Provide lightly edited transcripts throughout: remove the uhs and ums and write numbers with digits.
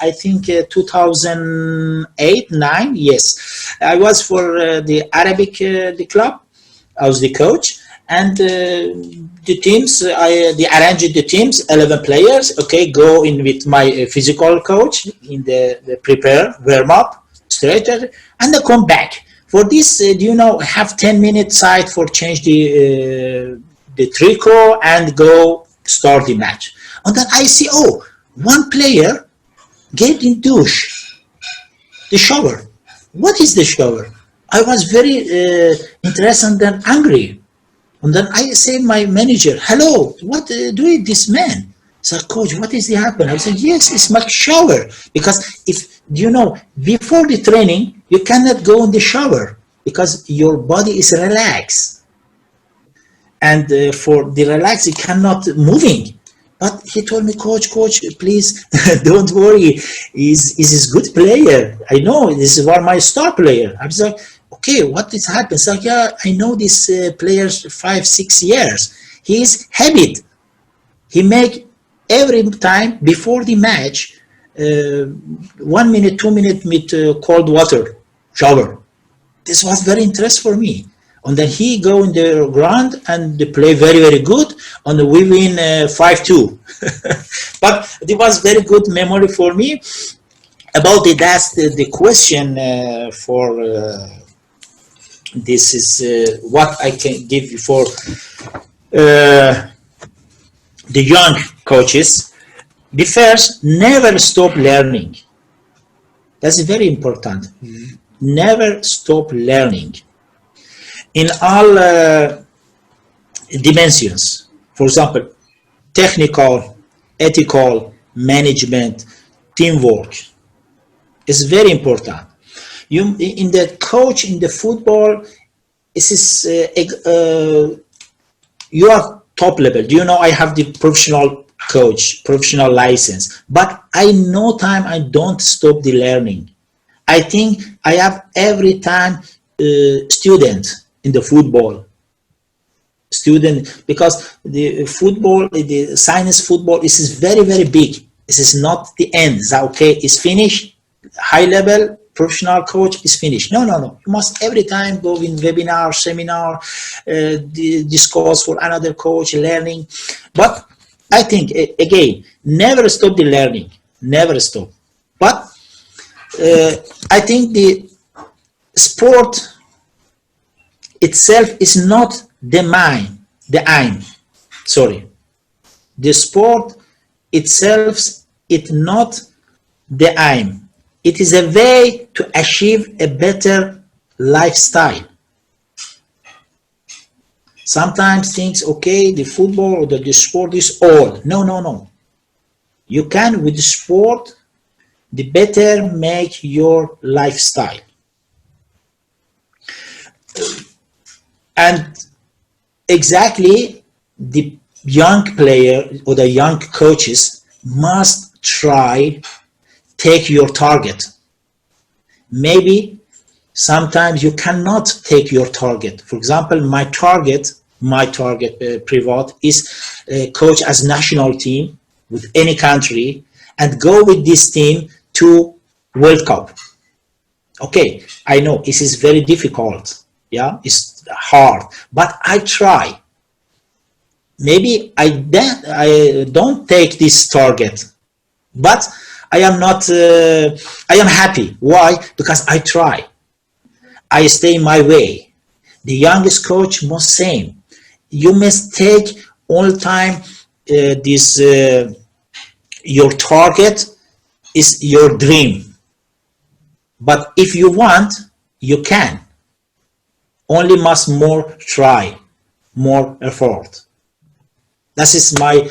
I think 2008, 9. Yes, I was for the Arabic the club. I was the coach, and the teams. They arranged the teams, 11 players. Okay, go in with my physical coach in the prepare warm up straight, and I come back. For this, do you know, have 10 minute side for change the tricot and go start the match. And then I see, oh, one player get in douche, the shower. What is the shower? I was very interested and angry. And then I say my manager, hello, what doing this man? So coach, what is happening? I said, yes, it's my shower. Because if, you know, before the training, you cannot go in the shower because your body is relaxed. And for the relax, you cannot moving. But he told me, coach, please don't worry. He's a good player. I know this is one of my star player. I was like, okay, what is happening? It's like, yeah, I know this players 5-6 years. He's habit. He make every time before the match, 1 minute, 2 minutes with cold water shower. This was very interesting for me. And then he go in the ground and they play very, very good. And we win 5-2. But it was very good memory for me. About it, that's the question for this is what I can give you for the young coaches. The first, never stop learning. That's very important. Never stop learning. In all dimensions, for example, technical, ethical, management, teamwork is very important. You in the coach in the football, this is you are top level. Do you know I have the professional coach, professional license, but I no time I don't stop the learning. I think I have every time student in the football student, because the football, the science football, this is very, very big. This is not the end. So, okay, it's finished. High level professional coach is finished. No. You must every time go in webinar, seminar, discuss for another coach, learning. But I think again, never stop the learning. Never stop. But I think the sport itself is not the aim. Sorry. The sport itself is not the aim. It is a way to achieve a better lifestyle. Sometimes things, okay, the football or the sport is all. No. You can, with the sport, the better make your lifestyle. And exactly, the young player or the young coaches must try take your target. Maybe sometimes you cannot take your target. For example, my target private is coach as national team with any country and go with this team to World Cup. Okay, I know this is very difficult. Yeah, it's hard, but I try. Maybe I don't take this target, but I am not. I am happy. Why? Because I try. I stay my way. The youngest coach must same. You must take all time this. Your target is your dream, but if you want, you can. Only must more try, more effort. That is my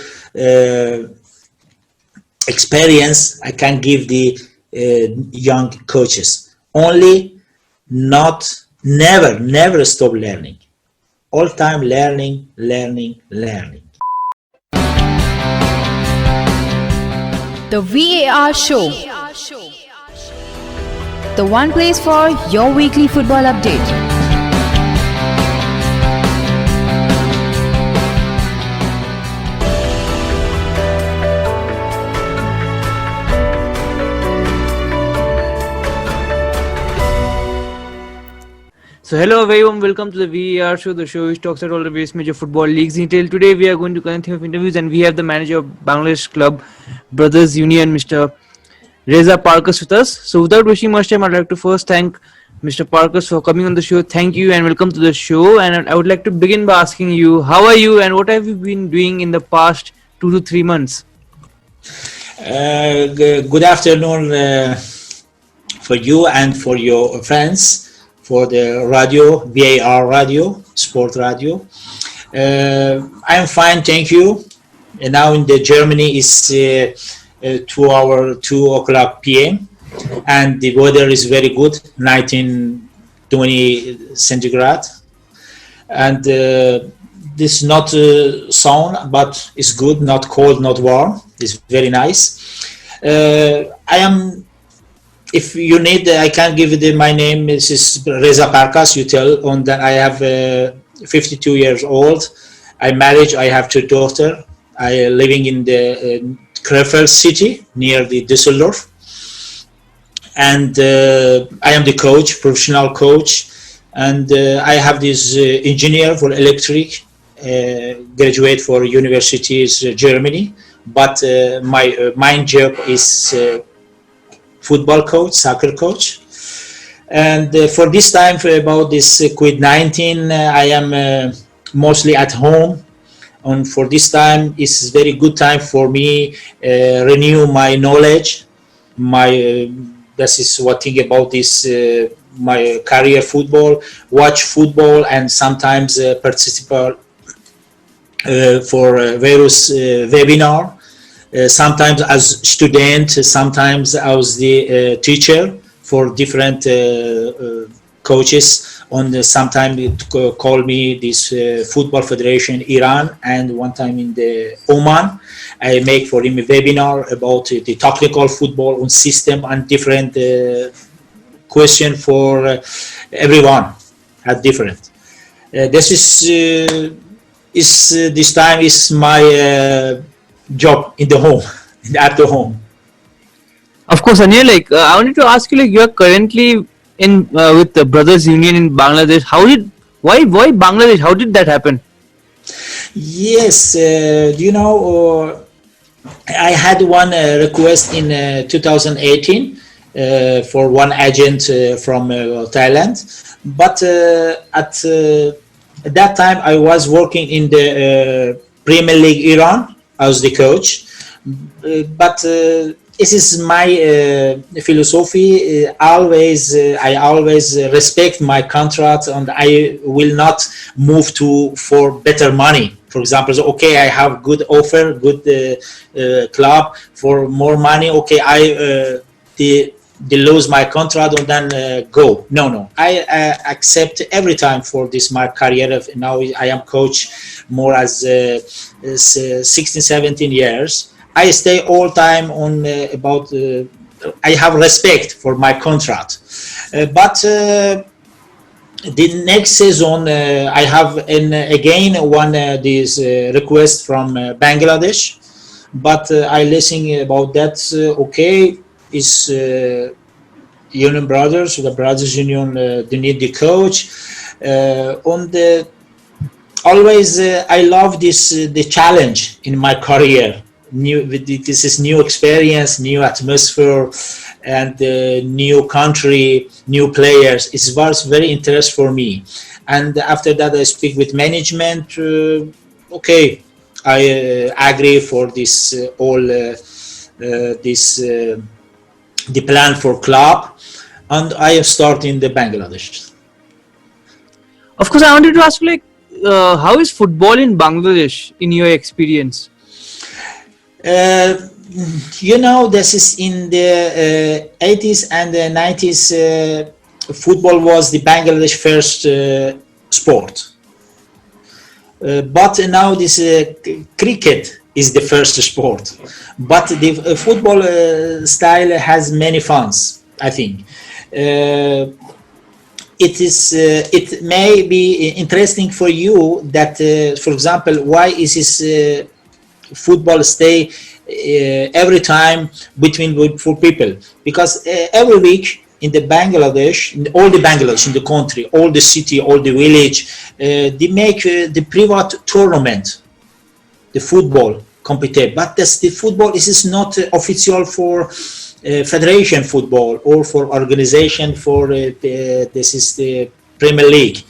experience I can give the young coaches. Only never stop learning. All time learning. The VAR Show. The one place for your weekly football update. So hello everyone, welcome to the VAR show, the show which talks about all the various major football leagues in detail. Today we are going to continue of interviews and we have the manager of Bangladesh club Brothers Union, Mr. Reza Parkas with us. So without wasting much time, I'd like to first thank Mr. Parkas for coming on the show. Thank you and welcome to the show. And I would like to begin by asking you, how are you and what have you been doing in the past 2 to 3 months? Good afternoon for you and for your friends for the radio, VAR radio, sport radio. I'm fine, thank you. And now in the Germany is 2 o'clock p.m. and the weather is very good, 19, 20 centigrade. And this not sun, but it's good, not cold, not warm. It's very nice. I am. If you need, I can give you my name. This is Reza Parkas. You tell on that I have 52 years old. I married. I have 2 daughters. I living in the Krefeld city near the Düsseldorf, and I am the coach, professional coach, and I have this engineer for electric. Graduate for universities Germany, but my main job is football coach, soccer coach. And for this time, for about this COVID-19, I am mostly at home. And for this time, it's very good time for me renew my knowledge. This is what thing about this my career football, watch football, and sometimes participate for various webinar. Sometimes as student, sometimes as the teacher for different coaches. Sometimes it call me this football federation Iran, and one time in the Oman, I make for him a webinar about the technical football and system and different question for everyone at different. This is this time is my job in the home, at the home. Of course, Anya, I wanted to ask you, you are currently in with the Brothers Union in Bangladesh. Why Bangladesh? How did that happen? Yes, I had one request in 2018 for one agent from Thailand, but at that time I was working in the Premier League Iran as the coach, but this is my philosophy. I always respect my contract, and I will not move for better money. For example, okay, I have good offer, good club for more money. Okay, they lose my contract and then go. No. I accept every time for this my career. Now I am coach more as 16, 17 years. I stay all time on about. I have respect for my contract, but the next season I have again one this request from Bangladesh, but I listen about that. Okay, is Union Brothers, the Brothers Union, they need the coach. On the always I love this the challenge in my career. This is new experience, new atmosphere, and new country, new players. It was very interesting for me. And after that, I speak with management. Okay, I agree for this all this the plan for club, and I start in the Bangladesh. Of course, I wanted to ask how is football in Bangladesh in your experience? This is in the 80s and the 90s. Football was the Bangladesh first sport, but now this cricket is the first sport. But the football style has many fans, I think. It may be interesting for you that, for example, why is this football stay every time between for people? Because every week in the Bangladesh, in all the Bangladesh, in the country, all the city, all the village, they make the private tournament, the football compete. But that's the football. This is not official for federation football or for organization for this is the Premier League.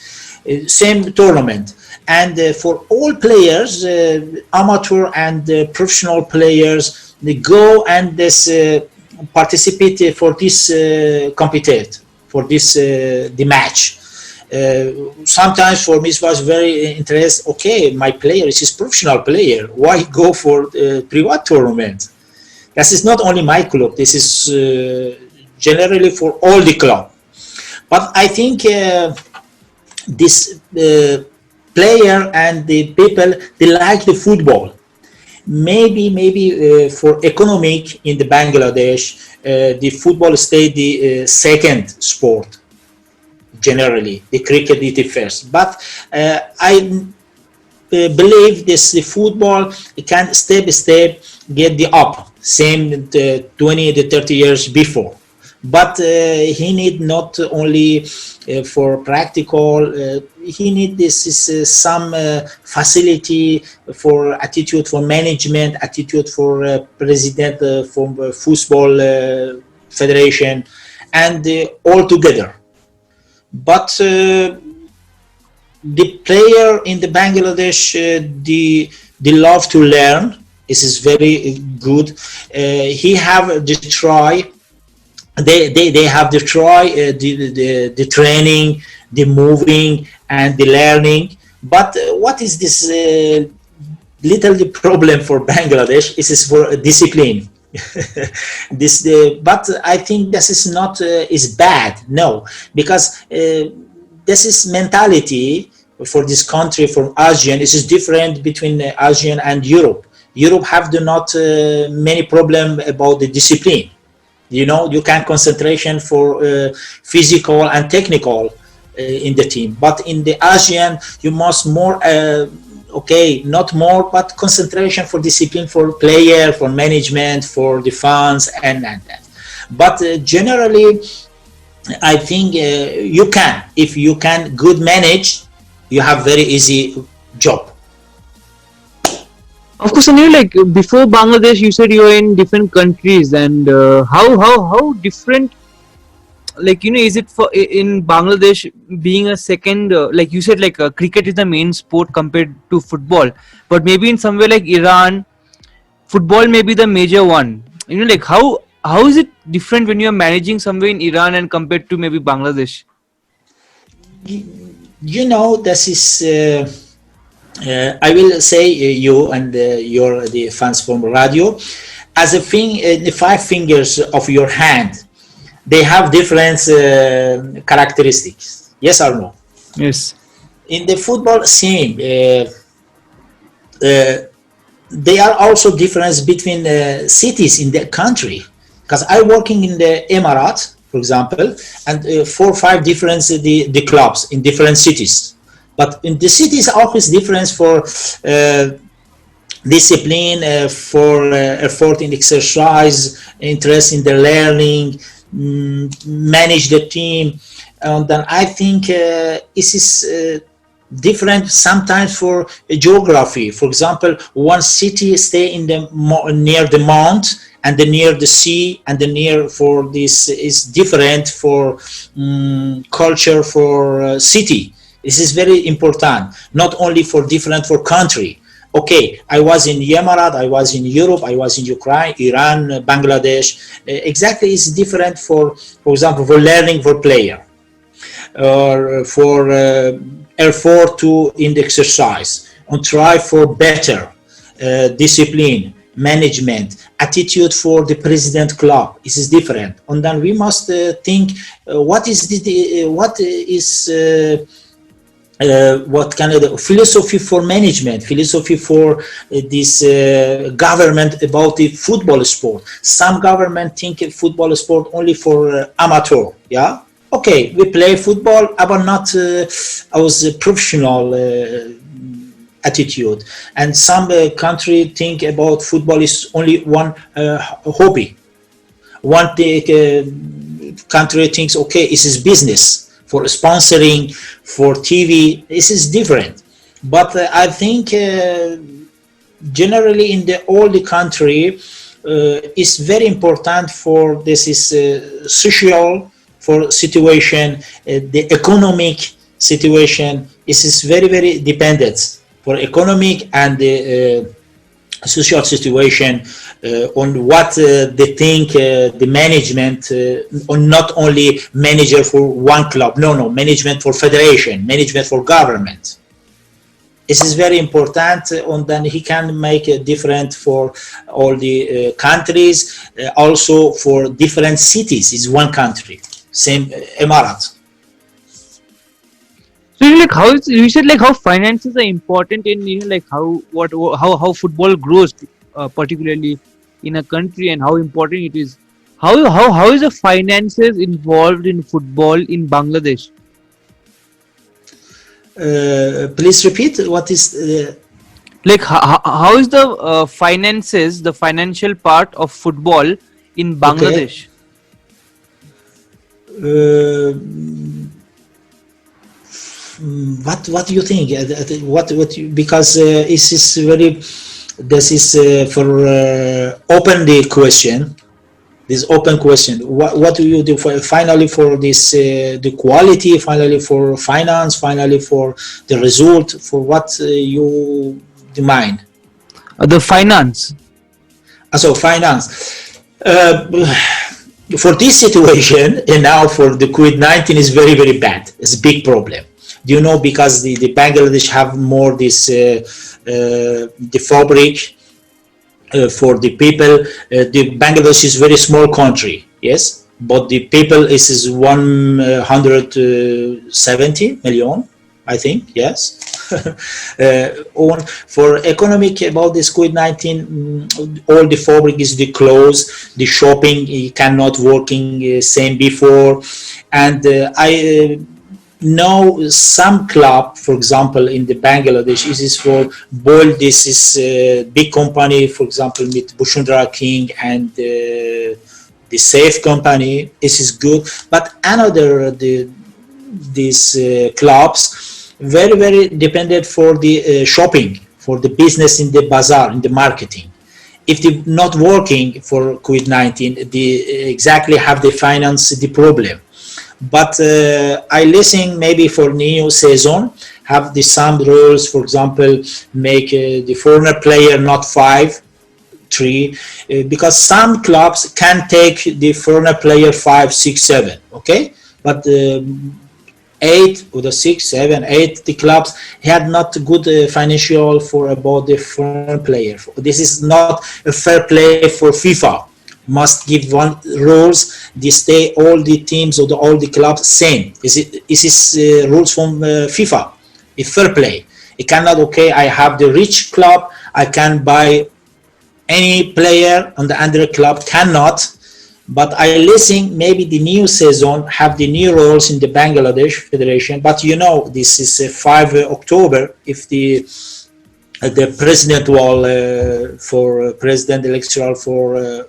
Same tournament. And for all players, amateur and professional players, they go and this participate for this compete for this the match. Sometimes for me it was very interesting. Okay, my player is a professional player. Why go for private tournament? This is not only my club. This is generally for all the club. But I think this player and the people, they like the football. Maybe for economic in the Bangladesh, the football stayed the second sport. Generally, the cricket is the first. But I believe this the football can step by step get the up, same 20 to 30 years before. But he need not only for practical, he need this is some facility for attitude for management, attitude for president from football federation, and all together. But the player in the Bangladesh, the love to learn. This is very good. He have the try. They have the try the training, the moving, and the learning. But what is this little the problem for Bangladesh? This is for discipline. But I think this is not is bad. No, because this is mentality for this country from ASEAN. This is different between ASEAN and Europe. Europe have the not many problem about the discipline. You know, you can concentration for physical and technical in the team. But in the ASEAN, you must more, okay, not more, but concentration for discipline for player, for management, for the fans, and that. But generally, I think you can, if you can good manage, you have very easy job. Of course, Anil, like before Bangladesh, you said you were in different countries, and how different, like is it for in Bangladesh being a second, like you said, like cricket is the main sport compared to football, but maybe in somewhere like Iran, football may be the major one. Like how is it different when you are managing somewhere in Iran and compared to maybe Bangladesh? This is. I will say you and the fans from radio, as the 5 fingers of your hand, they have different characteristics. Yes or no? Yes. In the football, same. They are also difference between cities in the country. Because I'm working in the Emirates, for example, and 4 or 5 different the clubs in different cities. But in the cities, always difference for discipline, for effort in exercise, interest in the learning, manage the team. And then I think this is different sometimes for geography. For example, one city stay in the near the mount and the near the sea, and the near for this is different for culture for city. This is very important, not only for different for country. Okay, I was in Emirat, I was in Europe, I was in Ukraine, Iran, Bangladesh. Exactly, it's different for example, for learning for player, or for effort to in the exercise, and try for better discipline, management, attitude for the president club. This is different, and then we must think what is what kind of philosophy for management, philosophy for this government about the football sport. Some government think football sport only for amateur. Yeah, okay, we play football, but not as a professional attitude. And some country think about football is only one hobby. One country thinks, okay, this is business for sponsoring, for TV. This is different. But I think generally in the all the country is very important for this is social for situation, the economic situation. This is very dependent for economic and the social situation on what they think the management on not only manager for one club, no, management for federation, management for government. This is very important, and then he can make a different for all the countries, also for different cities. It's one country, same Emirat. So like how you said like how finances are important in like how football grows, particularly in a country, and how important it is. How is the finances involved in football in Bangladesh? Please repeat what is Like how is the finances, the financial part of football in okay. Bangladesh? What do you think? What you, because this is very this is for open the question. This open question. What do you do for finally for this the quality? Finally for finance? Finally for the result? For what you demand? The finance. So finance. For this situation and now for the COVID-19 is very bad. It's a big problem. Do you know because the Bangladesh have more this the fabric for the people. The Bangladesh is very small country, yes, but the people is 170 million, I think, yes. On for economic about this COVID-19, all the fabric is the clothes, the shopping cannot working same before, and I know some club, for example, in the Bangladesh, this is for boil. This is big company, for example, with Bushundra King and the Safe company. This is good, but another these clubs very dependent for the shopping, for the business in the bazaar, in the marketing. If they're not working for COVID-19, they exactly have the finance the problem. But I listen maybe for new season have the some rules, for example, make the foreigner player not 5-3 because some clubs can take the foreigner player 5-6-7, okay, but 8 or the 6-7-8 the clubs had not good financial for about the foreign player. This is not a fair play for FIFA. Must give one rules. They stay all the teams or all the clubs same. Is rules from FIFA? It's fair play. It cannot okay. I have the rich club. I can buy any player, and the under club cannot. But I listen maybe the new season have the new rules in the Bangladesh Federation. But you know this is 5 October. If the president will for president electoral for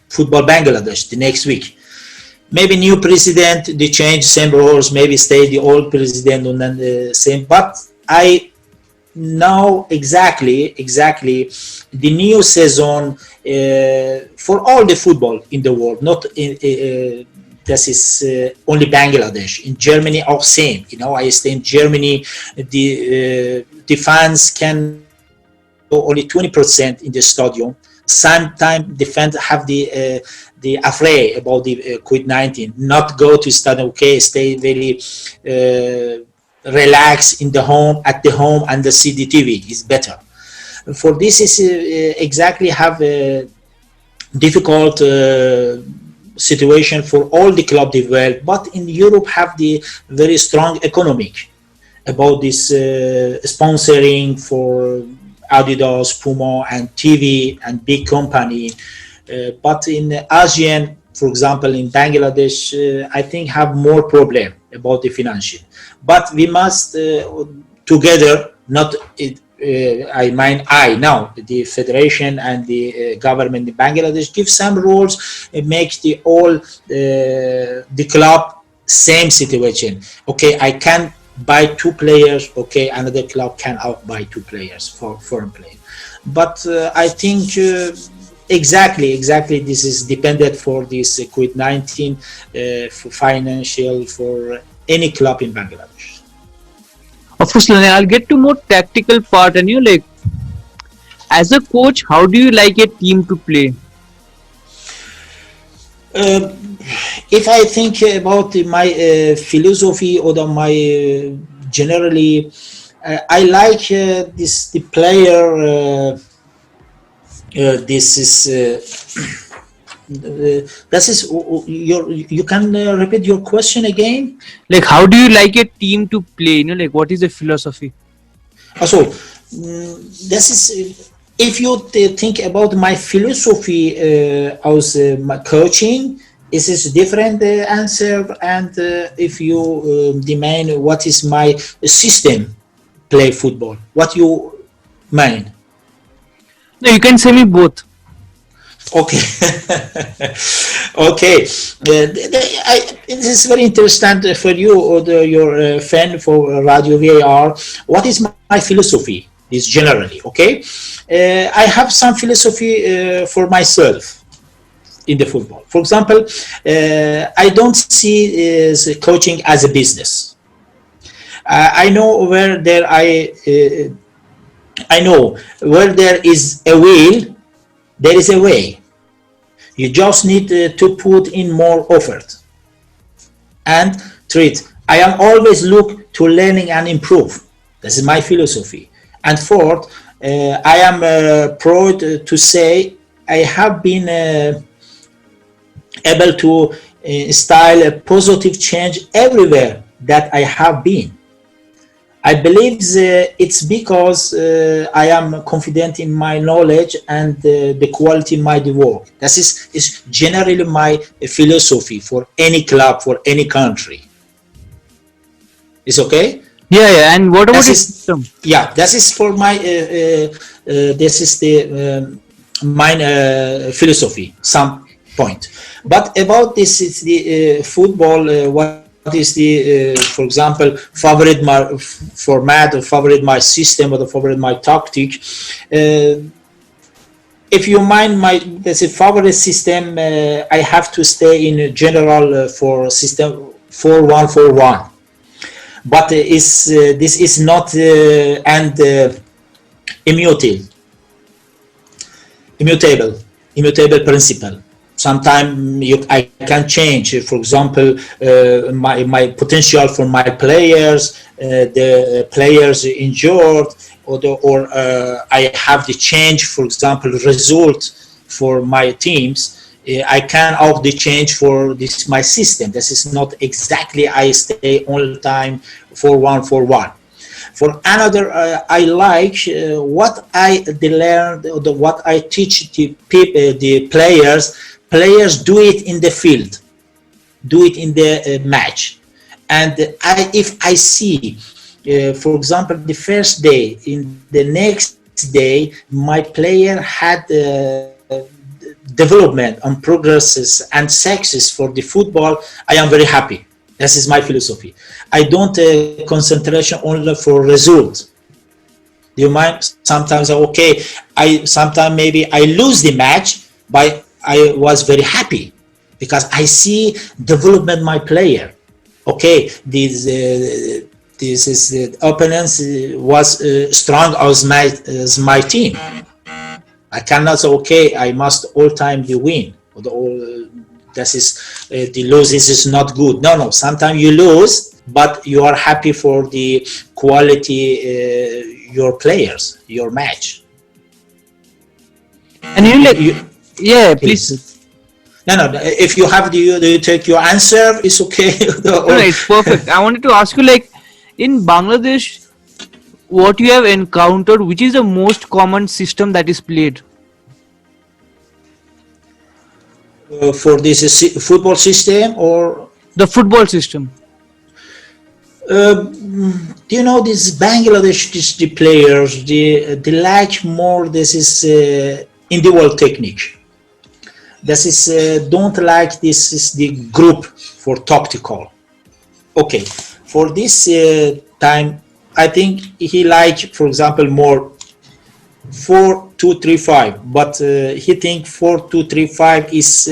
football Bangladesh the next week. Maybe new president, they change same rules, maybe stay the old president and then the same. But I know exactly the new season for all the football in the world, not this is only Bangladesh. In Germany, all same. You know, I stay in Germany. The fans can go only 20% in the stadium. Sometimes the fans have the afraid about the COVID-19, not go to stadium. Okay, stay very relaxed in the home, at the home, and the see the TV is better. For this is exactly have a difficult situation for all the club developed, but in Europe have the very strong economic about this sponsoring for Adidas, Puma, and TV and big company. But in ASEAN, for example, in Bangladesh, I think have more problem about the financial. But we must together, not I mean, now the federation and the government in Bangladesh give some rules, make the all the club same situation. Okay, I can buy two players. Okay, another club can out buy two players for foreign player. But I think exactly this is dependent for this COVID-19 for financial for any club in Bangladesh. Of course, Lane, I'll get to more tactical part. And you like, as a coach, how do you like a team to play? Uh, if I think about my philosophy or my generally, I like this the player. This is this is your. You can repeat your question again. Like, how do you like a team to play? Like, what is the philosophy? So this is if you think about my philosophy as my coaching, this is different answer. And if you demand what is my system play football, what you mean? No, you can say me both. Okay, okay. It is very interesting for you or your fan for Radio VAR. What is my philosophy? Is generally okay. I have some philosophy for myself in the football. For example, I don't see coaching as a business. I know where there I know where there is a will, there is a way. You just need to put in more effort and treat. I am always look to learning and improve. This is my philosophy. And fourth, I am proud to say I have been able to instill a positive change everywhere that I have been. I believe it's because I am confident in my knowledge and the quality in my work. That is generally my philosophy for any club, for any country. Is okay? Yeah. And what about That the is system? yeah. That is for my this is the my philosophy. Some point, but about this is the football. What is the, for example, favorite my format or favorite my system or the favorite my tactic? If you mind my there's a favorite system, I have to stay in general for system 4-1-4-1. But this is not and immutable, immutable principle. Sometimes I can change. For example, my potential for my players, the players injured, or I have the change. For example, result for my teams. I can opt the change for this my system. This is not exactly I stay all the time 4-1-4-1. For another, I like what I learned, what I teach the people, the players. Players do it in the field, do it in the match, and if I see, for example, the first day, in the next day, my player had development and progresses and success for the football, I am very happy. This is my philosophy. I don't concentration only for result. Do you mind? Sometimes okay, sometimes maybe I lose the match, but I was very happy because I see development my player. Okay, this is the opponents was strong as my team. I cannot say okay, I must all time the win. Or the all this is the losses is not good. No. Sometimes you lose, but you are happy for the quality your players, your match. And you like, yeah, Please. please. No. If you have you take your answer, it's okay. No, it's perfect. I wanted to ask you, like, in Bangladesh, what you have encountered, which is the most common system that is played? For this football system or The football system. You know, these Bangladesh the players, they like more. This is individual technique. This is don't like this is the group for tactical. Okay, for this time, I think he like, for example, more 4-2-3-5, but he think 4-2-3-5 is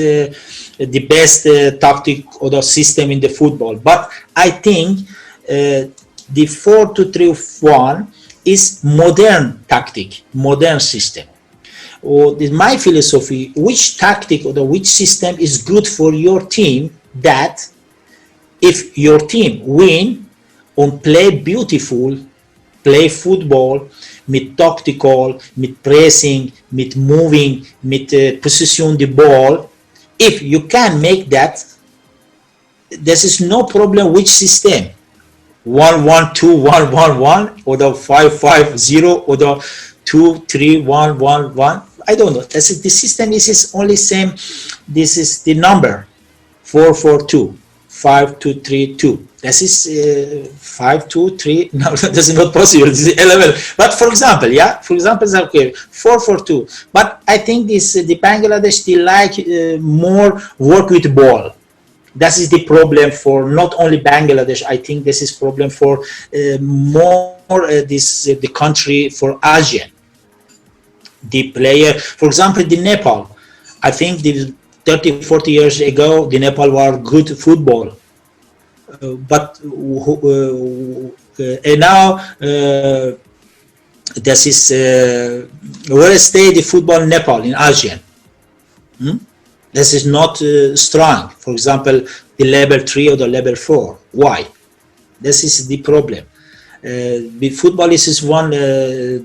the best tactic or the system in the football. But I think the 4-2-3-1 is modern tactic, modern system. Or my philosophy, which tactic or the which system is good for your team, that if your team win and play beautiful, play football, with tactical, with pressing, with moving, with position the ball, if you can make that, there is no problem which system. 1-1-2, 1-1-1, or the 5-5-0, or the 2-3-1-1-1. I don't know. This is, the system is only same. This is the number 4-4-2, 5-2-3-2. This is 5-2-3. No, this is not possible. This is 11. But for example, yeah, for example, it's okay, 4-4-2. But I think this the Bangladesh they like more work with ball. That is the problem for not only Bangladesh. I think this is problem for more this the country for Asian. The player, for example, the Nepal. I think the 30, 40 years ago, the Nepal were good football. But now this is where stay the football in Nepal in Asian. This is not strong. For example, the level 3 or the level 4. Why? This is the problem. The football is one the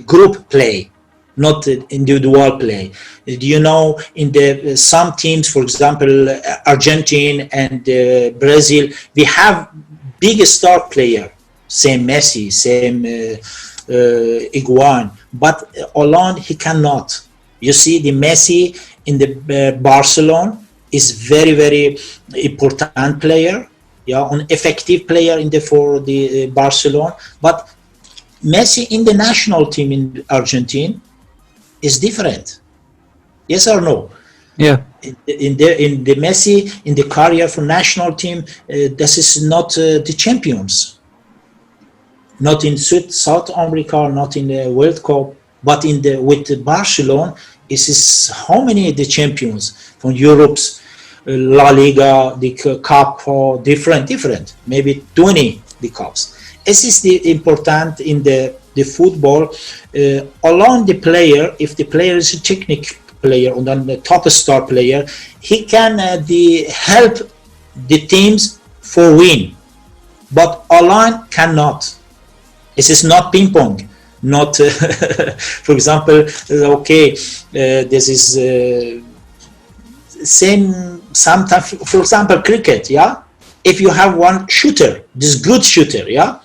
group play, not individual play. Do you know in the some teams, for example, Argentina and Brazil, we have big star player, same Messi, same Iguan, but alone he cannot. You see, the Messi in the Barcelona is very, very important player, yeah, an effective player in the for the Barcelona. But Messi in the national team in Argentina is different. Yes or no? Yeah. In the Messi in the career for national team, this is not the champions. Not in South America, not in the World Cup, but in the with Barcelona, this is how many the champions from Europe's La Liga, the cup, different, maybe 20 the cups. This is the important in the football. Along the player, if the player is a technical player or the top star player, he can help the teams for win, but alone cannot. This is not ping pong. Not, for example, this is same sometimes. For example, cricket. Yeah, if you have one shooter, this good shooter. Yeah,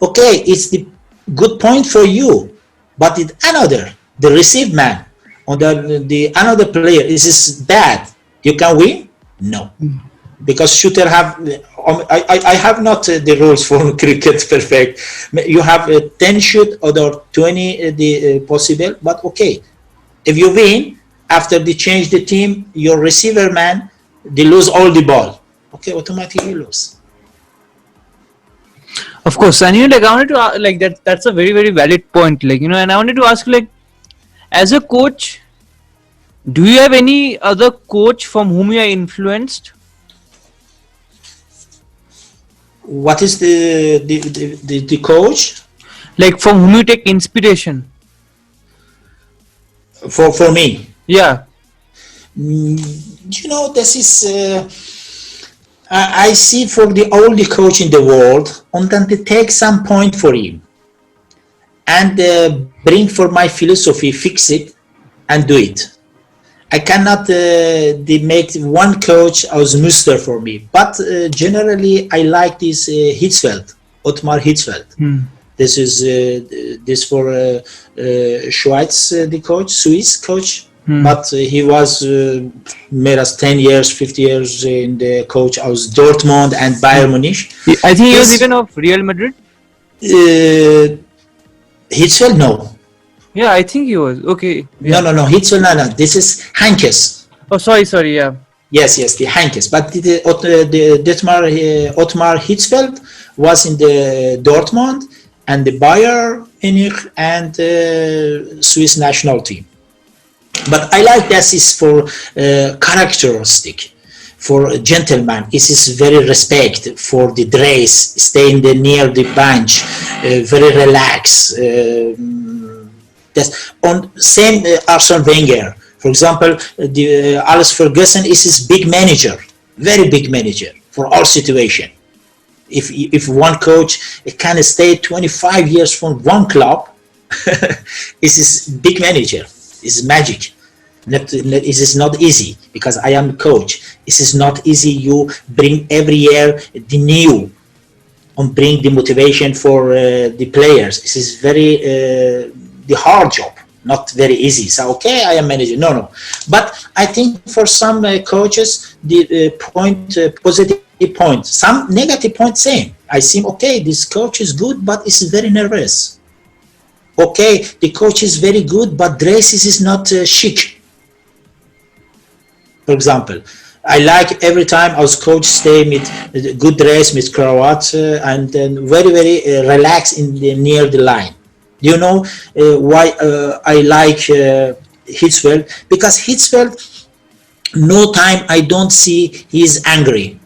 okay, it's the good point for you, but it another the receive man or the another player is bad. You can win? No. Because shooter have, I have not the rules for cricket perfect. You have 10 shoot or 20 the possible, but okay. If you win, after they change the team, your receiver man, they lose all the ball. Okay, automatically lose. Of course, and like I wanted to like that. That's a very very valid point. Like and I wanted to ask like, as a coach, do you have any other coach from whom you are influenced? What is the coach? Like from whom you take inspiration? For me? Yeah. This is I see for the only coach in the world, and then they take some point for him and bring for my philosophy, fix it and do it. I cannot make one coach as muster for me, but generally I like this Hitzfeld, Otmar Hitzfeld. This is this for Schweiz, the coach, Swiss coach. But he was made us 10 years, 50 years in the coach. I was Dortmund and Bayern Munich. I think he was This even of Real Madrid. Hitzfeld, no. Yeah, I think he was. Okay. Yeah. No. Hitzfeld, no. This is Hankes. Oh, sorry. Yeah. Yes, the Hankes. But the Ottmar Hitzfeld was in the Dortmund and the Bayern Munich and Swiss national team. But I like this is for characteristic, for a gentleman. This is very respect for the dress, staying near the bench, very relaxed. That's on same Arsene Wenger. For example, the Alex Ferguson is his big manager, very big manager for all situation. If one coach can stay 25 years from one club, this is big manager. It's magic. It is not easy because I am coach. This is not easy. You bring every year the new and bring the motivation for the players. This is very the hard job, not very easy. So okay, I am manager. No. But I think for some coaches, the positive point, some negative point, same. I see, okay, this coach is good, but is very nervous. Okay, the coach is very good, but dresses is not chic. For example, I like every time I was coach stay with good dress, with cravat, and then very relaxed near the line. Do you know why I like Hitzfeld? Because Hitzfeld, no time I don't see he's angry.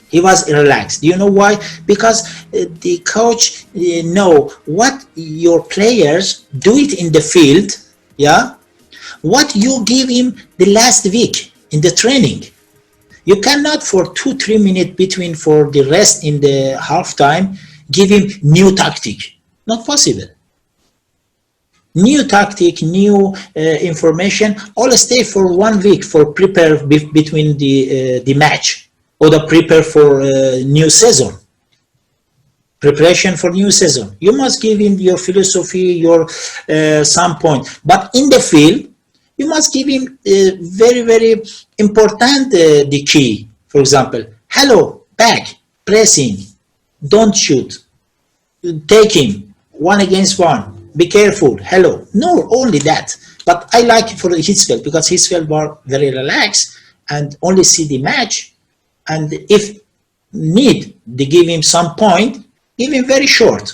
He was relaxed. Do you know why? Because the coach know what your players do it in the field, yeah. What you give him the last week in the training. You cannot for 2-3 minutes between for the rest in the halftime give him new tactic. Not possible. New tactic, new information, all stay for 1 week for prepare between the match or the prepare for new season. Preparation for new season. You must give him your philosophy, your some point. But in the field, you must give him very important the key. For example, hello, back, pressing, don't shoot, take him 1 against 1, be careful, hello. No, only that. But I like it for Hitzfeld because Hitzfeld were very relaxed and only see the match. And if need, they give him some point, give him very short.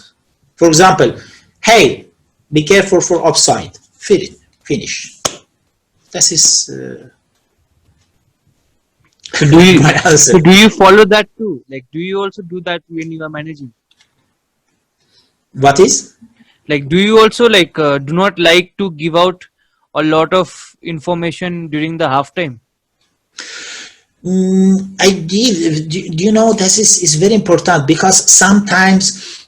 For example, hey, be careful for offside. Finish. That is my answer. So do you follow that too? Like, do you also do that when you are managing? What is? Like, do you also do not like to give out a lot of information during the halftime? I did. Do you know this is very important because sometimes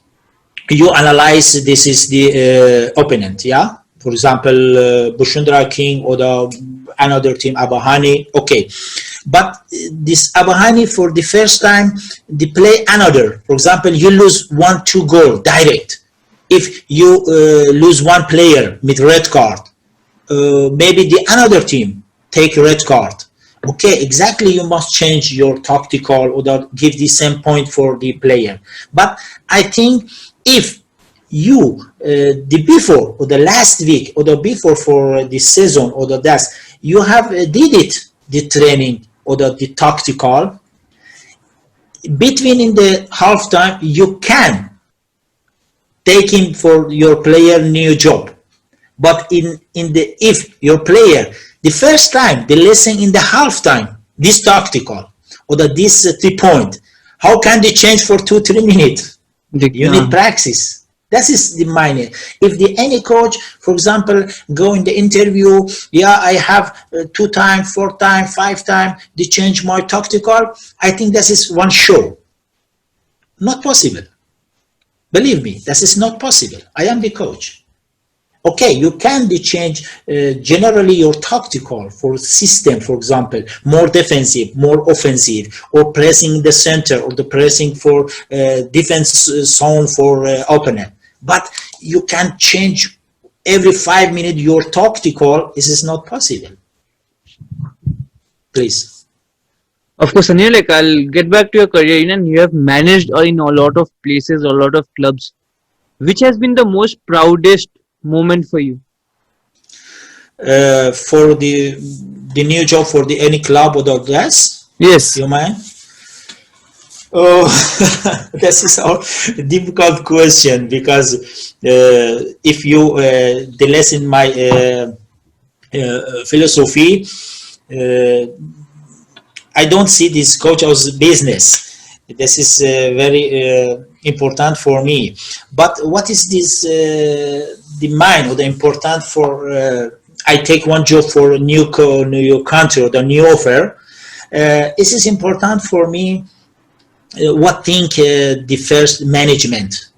you analyze this is the opponent, yeah. For example, Bushundra King or another team, Abahani. Okay, but this Abahani for the first time they play another. For example, you lose 1-2 goal direct. If you lose one player with red card, maybe the another team take red card. Okay, exactly. You must change your tactical or give the same point for the player. But I think if you the before or the last week or the before for the season or the that you have did it the training or the tactical between in the halftime you can take him for your player new job. But in the if your player the first time they listen in the halftime this tactical or this 3 point, how can they change for 2-3 minutes? You need practice. That is the minor. If any coach, for example, go in the interview, yeah, I have 2 times, 4 times, 5 times, they change my tactical. I think this is one show. Not possible. Believe me, this is not possible. I am the coach. Okay, you can change generally your tactical for system, for example, more defensive, more offensive, or pressing the center, or the pressing for defense zone for opponent. But you can change every 5 minutes you're tactical. This is not possible. Please. Of course, Sanil, like I'll get back to your career. You have managed in a lot of places, a lot of clubs. Which has been the most proudest moment for you? For the new job for the any club or the gas, Yes. you mind? Oh, this is a difficult question because if you the lesson my philosophy, uh, I don't see this coach as business. This is very important for me. But what is this the mind or the important for? I take one job for a new country or the new offer. This is important for me. What think the first management?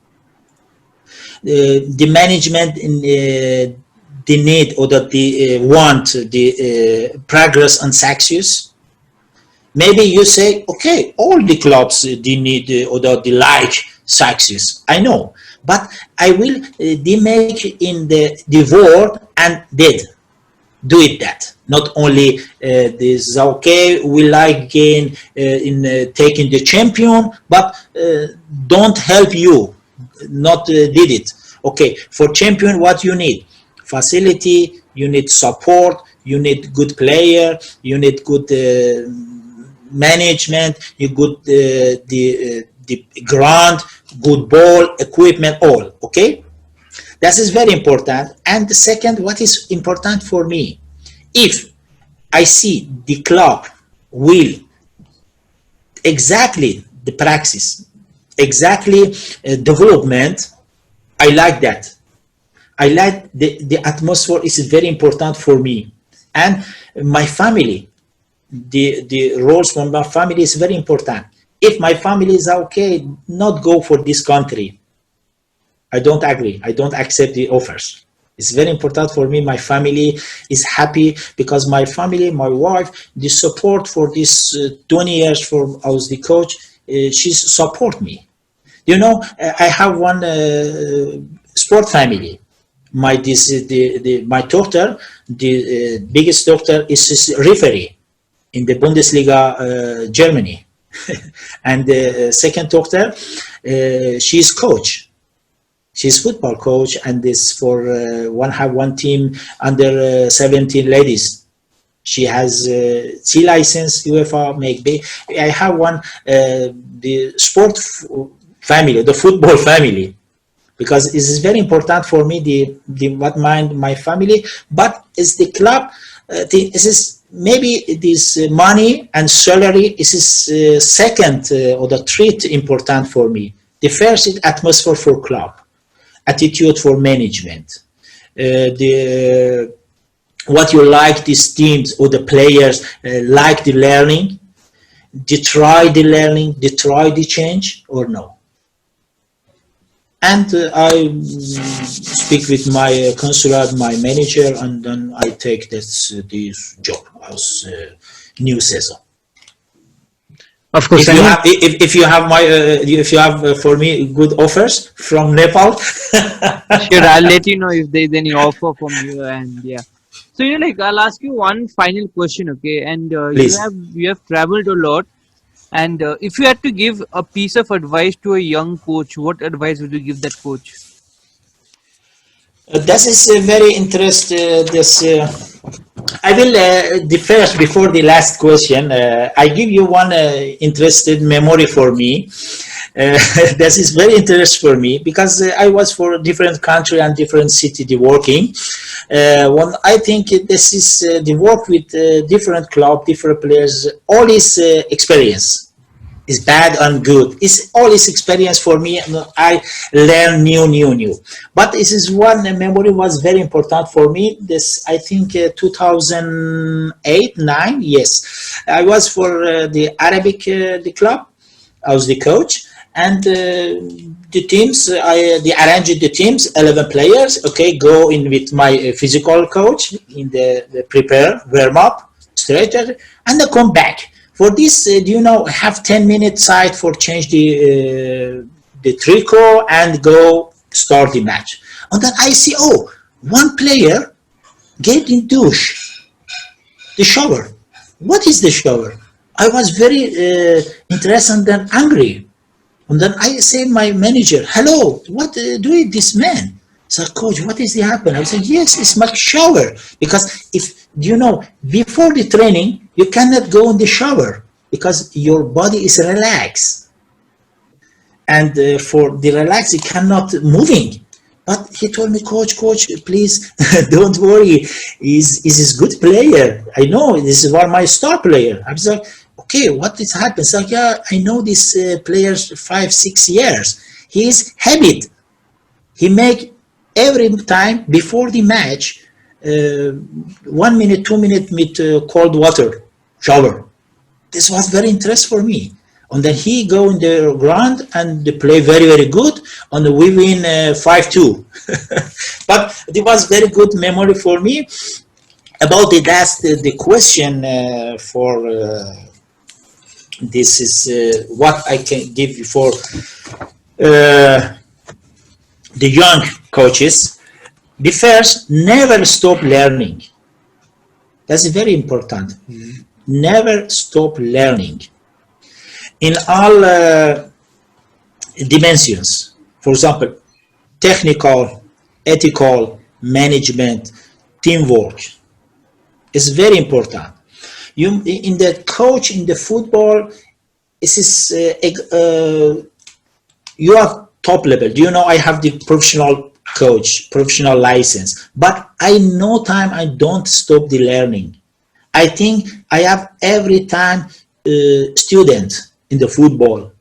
The management in the need or that the want the progress and success. Maybe you say, okay, all the clubs they need or they like success. I know, but I will they make in the world and did do it that. Not only this okay, we like gain in taking the champion, but don't help you. Not did it. Okay, for champion, what you need? Facility. You need support. You need good player. You need good. Management, you good the ground, good ball, equipment, all. Okay, that is very important. And the second, what is important for me, if I see the club will exactly the praxis, exactly development, I like that. I like the atmosphere is very important for me, and my family. The roles from my family is very important. If my family is okay, not go for this country. I don't agree. I don't accept the offers. It's very important for me. My family is happy because my family, my wife, the support for this 20 years for I was the coach, she support me. I have one sport family. My daughter, the biggest daughter is referee in the Bundesliga, Germany. And the second daughter, she's coach. She's football coach, and this for one team under 17 ladies. She has C license, UEFA, maybe. I have one the sport family, the football family, because it is very important for me the what mind my family, but it's the club. This is maybe this money and salary is second or the third important for me. The first is atmosphere for club, attitude for management, the what you like these teams or the players like the learning, they try the learning, they try the change or no. And I speak with my consulate, my manager, and then I take this job as new season. Of course, If you have my if you have for me good offers from Nepal, sure, I'll let you know if there's any offer from you. And yeah, so like I'll ask you one final question, okay? And please. you have traveled a lot. And if you had to give a piece of advice to a young coach, what advice would you give that coach? That is very interesting. I will the first before the last question. I give you one interested memory for me. This is very interesting for me because I was for a different country and different city working. When I think this is the work with different club, different players, all is experience. Is bad and good. It's all this experience for me. I learn new. But this is one memory was very important for me. This I think 2008-9. Yes, I was for the Arabic the club. I was the coach, and the teams. They arranged the teams, 11 players. Okay, go in with my physical coach in the prepare warm up straight, and I come back. For this, do you know, have 10 minutes side for change the tricot and go start the match. And then I see, oh, One player get in douche, the shower. What is the shower? I was very interested and angry. And then I say my manager, hello, what doing this man? So coach, what is happening? I said, yes, it's my shower. Because if, before the training, you cannot go in the shower because your body is relaxed. And for the relax, you cannot moving. But he told me, coach, please don't worry. He's a good player. I know this is one of my star player. I was like, okay, what is happening? So yeah, I know this players 5-6 years. He is habit. He make every time before the match, 1 minute, 2 minutes with cold water shower. This was very interesting for me. And then he go in the ground and they play very, very good. And we win 5-2. But it was very good memory for me. About it, that's the question for this is what I can give you for the young coaches. The first, never stop learning. That's very important. Never stop learning. In all dimensions, for example, technical, ethical, management, teamwork is very important. You in the coach in the football, this is you are top level. Do you know I have the professional coach, professional license, but I no time I don't stop the learning. I think I have every time student in the football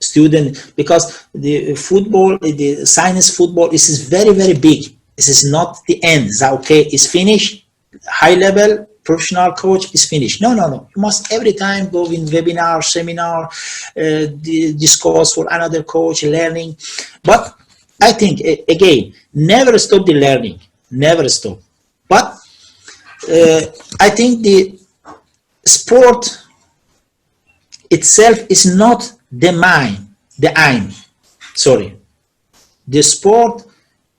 student, because the football, the science football is very, very big. This is not the end. So, okay, it's finished. High level professional coach is finished. No. You must every time go in webinar, seminar, discuss for another coach, learning. But I think, again, never stop the learning. Never stop. But I think the sport itself is not the aim. Sorry. The sport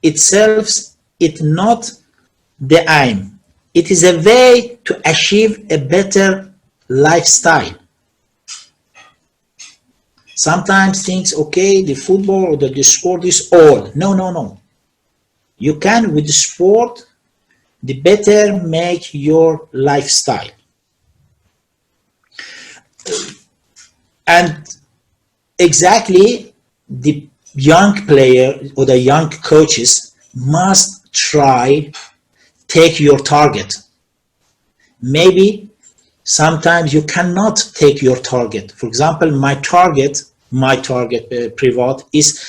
itself is not the aim. It is a way to achieve a better lifestyle. Sometimes things, okay, the football or the sport is all. No. You can, with the sport, the better make your lifestyle. And exactly, the young player or the young coaches must try take your target. Maybe sometimes you cannot take your target. For example, my target private is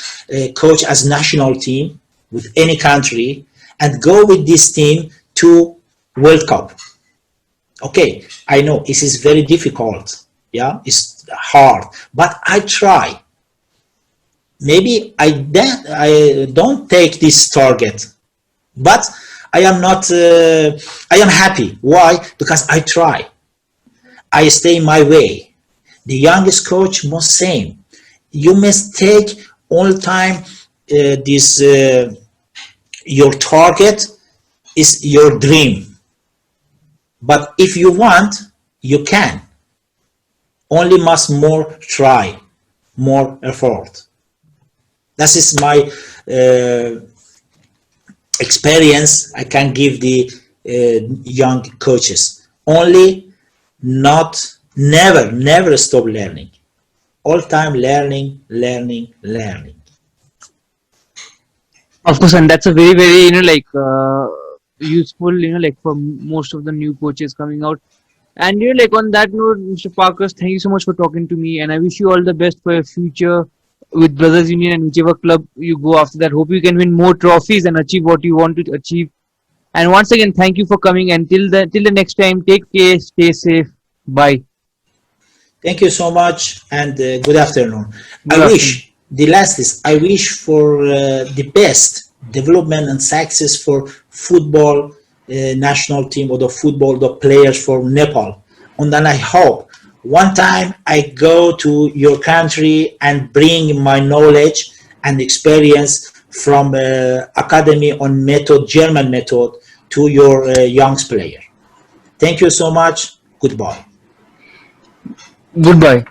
coach as national team with any country and go with this team to World Cup. Okay, I know this is very difficult. Yeah, it's hard, but I try. Maybe I don't take this target, but I am not. I am happy. Why? Because I try. I stay my way. The youngest coach must same. You must take all time this. Your target is your dream, but if you want, you can. Only must more try, more effort. That is my experience I can give the young coaches. Only never stop learning. All time learning. Of course, and that's a very, very, useful, for most of the new coaches coming out. And on that note, Mr. Parkas, thank you so much for talking to me, and I wish you all the best for your future with Brothers Union and whichever club you go after that. Hope you can win more trophies and achieve what you want to achieve. And once again, thank you for coming. And till the next time, take care, stay safe. Bye. Thank you so much, and good afternoon. Good I wish for the best development and success for football national team or the players for Nepal. And then I hope one time I go to your country and bring my knowledge and experience from academy on method, German method, to your young player. Thank you so much. Goodbye. Goodbye.